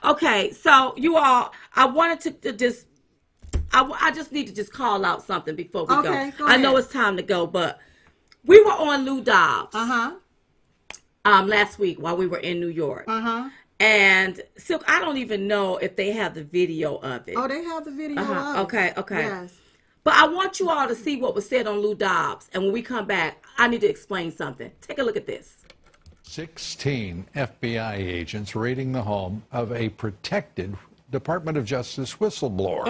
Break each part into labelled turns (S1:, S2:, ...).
S1: Okay, so you all, I wanted to just, I just need to just call out something before we go.
S2: Okay, go
S1: I know
S2: ahead.
S1: it's time to go, but we were on Lou Dobbs
S2: Uh-huh.
S1: last week while we were in New York.
S2: Uh-huh.
S1: And Silk, I don't even know if they have the video of it.
S2: Oh, they have the video
S1: Uh-huh.
S2: of it.
S1: Okay, okay.
S2: Yes.
S1: But I want you all to see what was said on Lou Dobbs. And when we come back, I need to explain something. Take a look at this.
S3: 16 FBI agents raiding the home of a protected Department of Justice whistleblower.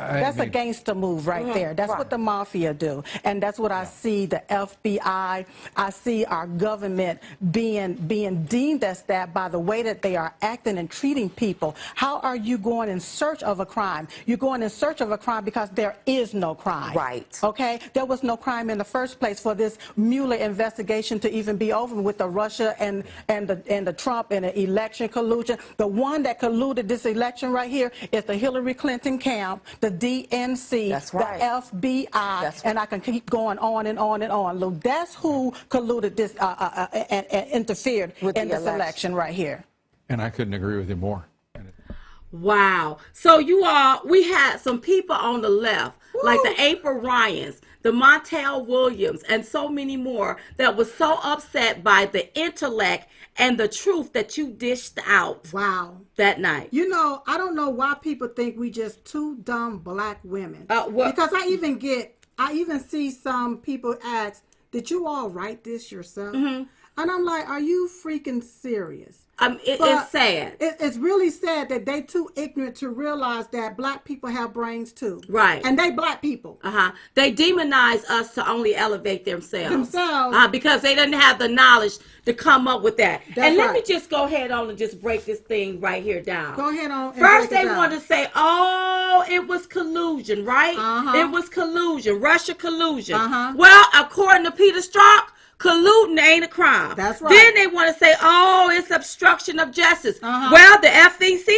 S4: That's a gangster move right there. That's what the mafia do. And that's what I see the FBI, I see our government being deemed as that by the way that they are acting and treating people. How are you going in search of a crime? You're going in search of a crime because there is no crime.
S5: Right.
S4: Okay? There was no crime in the first place for this Mueller investigation to even be over with the Russia and the Trump and the election collusion. The one that colluded this election right here is the Hillary Clinton camp, the DNC,
S5: That's right.
S4: the FBI,
S5: That's
S4: and I can keep going on and on and on. Look, that's who colluded this and interfered
S5: With
S4: in
S5: the
S4: this
S5: election.
S4: election right here.
S3: And I couldn't agree with you more.
S1: Wow. So you all, we had some people on the left, like the April Ryans, the Montel Williams, and so many more that was so upset by the intellect and the truth that you dished out
S2: Wow.
S1: that night.
S2: You know, I don't know why people think we just two dumb black women.
S1: What?
S2: Because I even see some people ask, "Did you all write this yourself?" And I'm like, "Are you freaking serious?"
S1: It's sad.
S2: It's really sad that they too ignorant to realize that black people have brains too.
S1: Right.
S2: And they black people.
S1: They demonize us to only elevate themselves.
S2: Themselves.
S1: Because they didn't have the knowledge to come up with that.
S2: That's
S1: and let me
S2: right.
S1: just go ahead on and just break this thing right here down.
S2: Go ahead on. And
S1: First,
S2: break it
S1: they
S2: down.
S1: want to say, oh, it was collusion, right? It was collusion, Russia collusion. Well, according to Peter Strzok, colluding ain't a crime.
S2: That's right.
S1: Then they want to say, oh, it's obstruction of justice. Well, the FEC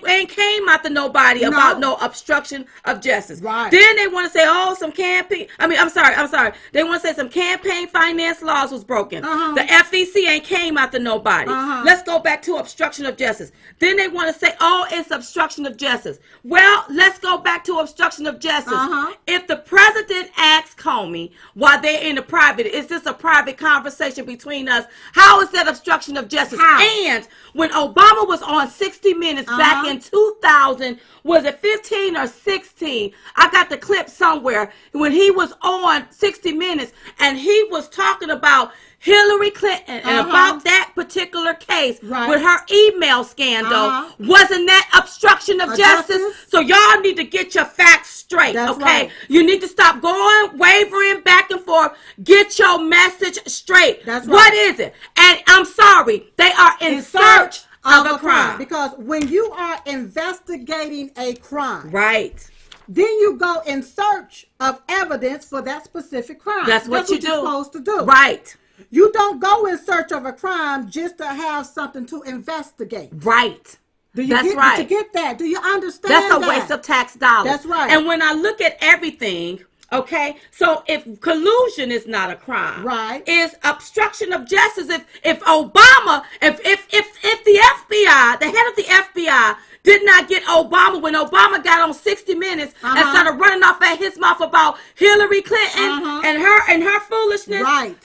S1: ain't came out to nobody about no obstruction of justice.
S2: Right.
S1: Then they want to say, oh, some campaign. I'm sorry. They want to say some campaign finance laws was broken. The FEC ain't came out to nobody. Let's go back to obstruction of justice. Then they want to say, oh, it's obstruction of justice. Well, let's go back to obstruction of justice. If the president asks Comey while they're in the private, is this a private conversation between us? How is that obstruction of justice?
S2: How?
S1: And when Obama was on 60 Minutes back in 2000, was it 15 or 16? I got the clip somewhere when he was on 60 Minutes and he was talking about Hillary Clinton and about that particular case with her email scandal. Wasn't that obstruction of justice? So y'all need to get your facts straight,
S2: That's
S1: okay?
S2: right.
S1: You need to stop going, wavering back and forth. Get your message straight.
S2: That's right.
S1: What is it? And I'm sorry, they are in search of a crime.
S2: Because when you are investigating a crime,
S1: Right.
S2: then you go in search of evidence for that specific crime.
S1: That's what you
S2: you're
S1: do.
S2: supposed to do.
S1: Right.
S2: You don't go in search of a crime just to have something to investigate.
S1: Right.
S2: Do you
S1: That's
S2: get,
S1: right.
S2: Did you get that? Do you understand
S1: That's a
S2: that?
S1: waste of tax dollars.
S2: That's right.
S1: And when I look at everything, okay, so if collusion is not a crime,
S2: Right.
S1: is obstruction of justice. If Obama, if the FBI, the head of the FBI, did not get Obama when Obama got on 60 Minutes and started running off at his mouth about Hillary Clinton and her foolishness.
S2: Right.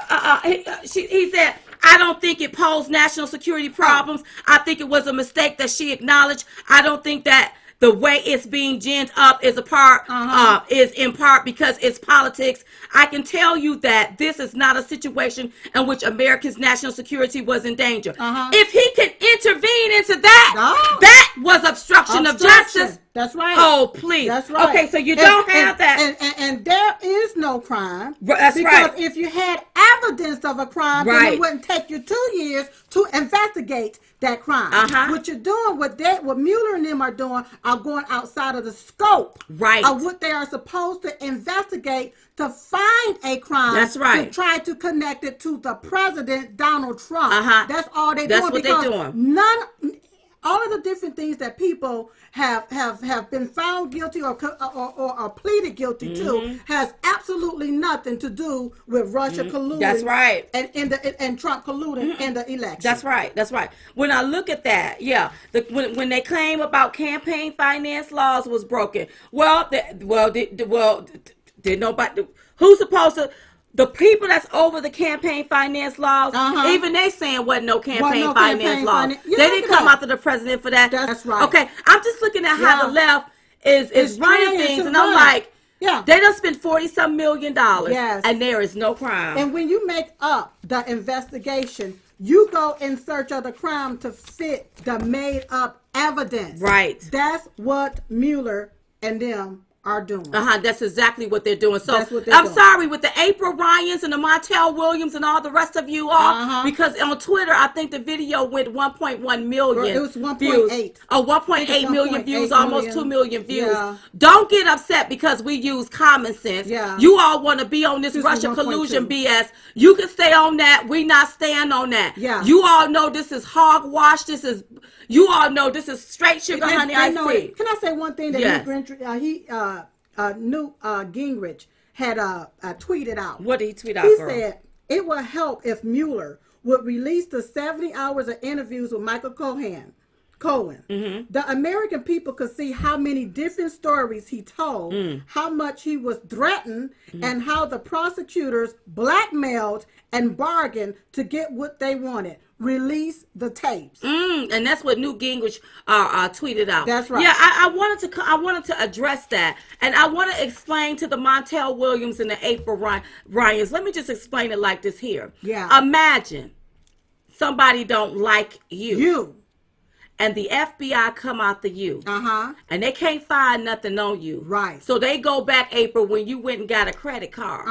S1: He said, I don't think it posed national security problems. I think it was a mistake that she acknowledged. I don't think that the way it's being ginned up is is in part because it's politics. I can tell you that this is not a situation in which America's national security was in danger. If he could intervene into that, that was obstruction of justice.
S2: That's right.
S1: Oh, please.
S2: That's right.
S1: Okay, so you don't have that.
S2: And there is no crime.
S1: That's
S2: because
S1: right.
S2: if you had evidence of a crime, then
S1: Right.
S2: it wouldn't take you 2 years to investigate that crime. What you're doing, what Mueller and them are doing, are going outside of the scope of what they are supposed to investigate to find a crime.
S1: That's right.
S2: To try to connect it to the president, Donald Trump. That's all they're
S1: That's
S2: doing.
S1: what they're doing.
S2: all of the different things that people have been found guilty or pleaded guilty to has absolutely nothing to do with Russia colluding.
S1: That's right.
S2: And Trump colluding in the election.
S1: That's right. That's right. When I look at that, yeah, when they claim about campaign finance laws was broken, did nobody? Who's supposed to? The people that's over the campaign finance laws, even they saying wasn't no campaign finance laws. They didn't come after the president for that.
S2: That's right.
S1: Okay, I'm just looking at how the left is running things, and I'm like, they done spent $40-some million, and there is no crime.
S2: And when you make up the investigation, you go in search of the crime to fit the made up evidence.
S1: Right.
S2: That's what Mueller and them are doing.
S1: That's exactly what they're doing. So I'm sorry with the April Ryans and the Montel Williams and all the rest of you all, because on Twitter I think the video went 1.1 million.
S2: It was 1.8.
S1: Oh, 1.8 million views, almost 2 million views. Yeah. Don't get upset because we use common sense. Yeah. You all want to be on this Russia collusion BS. You can stay on that. We not staying on that. Yeah. You all know this is hogwash. You all know this is straight sugar, honey, iced tea.
S2: Can I say one thing that Newt Gingrich had tweeted out?
S1: What did he tweet out,
S2: He said, it will help if Mueller would release the 70 hours of interviews with Michael Cohen. The American people could see how many different stories he told, how much he was threatened, and how the prosecutors blackmailed and bargained to get what they wanted. Release the tapes.
S1: And that's what Newt Gingrich tweeted out.
S2: That's right.
S1: Yeah, I wanted to address that, and I want to explain to the Montel Williams and the April Ryans. Let me just explain it like this here.
S2: Yeah.
S1: Imagine somebody don't like you. And the FBI come after you. And they can't find nothing on you.
S2: Right.
S1: So they go back, April, when you went and got a credit card.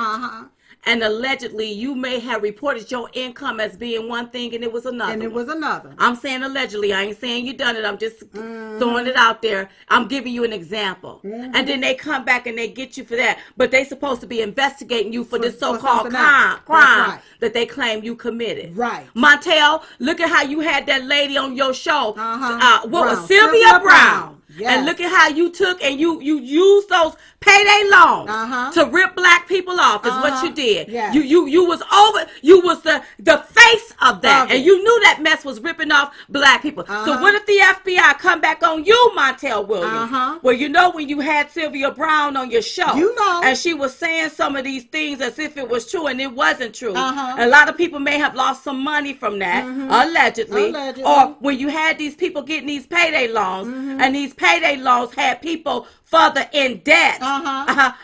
S1: And allegedly you may have reported your income as being one thing and it was another. I'm saying allegedly. I ain't saying you done it. I'm just throwing it out there. I'm giving you an example. And then they come back and they get you for that. But they supposed to be investigating you for this so-called crime that they claim you committed.
S2: Right.
S1: Montel, look at how you had that lady on your show. What was Sylvia Brown? Yes. And look at how you took and you used those payday loans to rip black people off is what you did.
S2: Yes.
S1: You was the face of that. And you knew that mess was ripping off black people. So what if the FBI come back on you, Montel Williams? Well, you know when you had Sylvia Brown on your show, and she was saying some of these things as if it was true and it wasn't true. A lot of people may have lost some money from that, allegedly. Or when you had these people getting these payday loans, and these payday loans had people further in debt,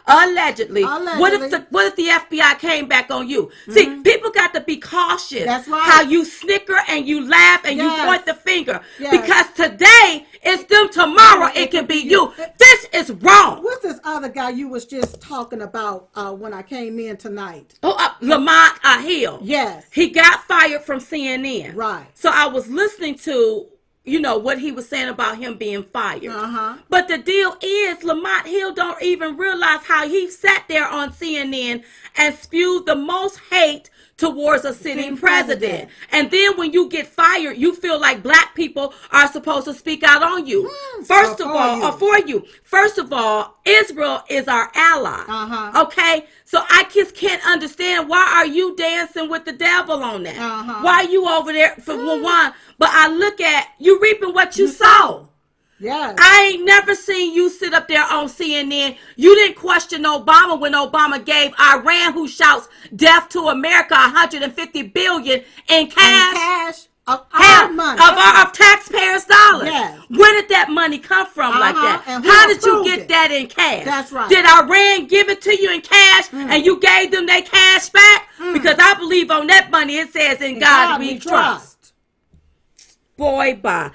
S1: allegedly. What if the FBI came back on you? See, people got to be cautious.
S2: That's right.
S1: How you snicker and you laugh and you point the finger, because today it's them, tomorrow it can be you. This is wrong.
S2: What's this other guy you was just talking about when I came in tonight?
S1: Lamont Hill.
S2: Yes,
S1: he got fired from CNN.
S2: Right.
S1: So I was listening to what he was saying about him being fired. But the deal is Lamont Hill don't even realize how he sat there on CNN and spewed the most hate towards a sitting president. And then when you get fired, you feel like black people are supposed to speak out on you. First of all, Israel is our ally. Okay? So I just can't understand, why are you dancing with the devil on that? Why are you over there for one? But I look at you reaping what you sow.
S2: Yes.
S1: I ain't never seen you sit up there on CNN. You didn't question Obama when Obama gave Iran, who shouts death to America, $150 billion in cash.
S2: Of our money.
S1: Of taxpayers' dollars.
S2: Yes.
S1: Where did that money come from like that?
S2: And
S1: how did you get that in cash?
S2: That's right.
S1: Did Iran give it to you in cash and you gave them their cash back? Because I believe on that money it says, in God we trust. Boy, bye.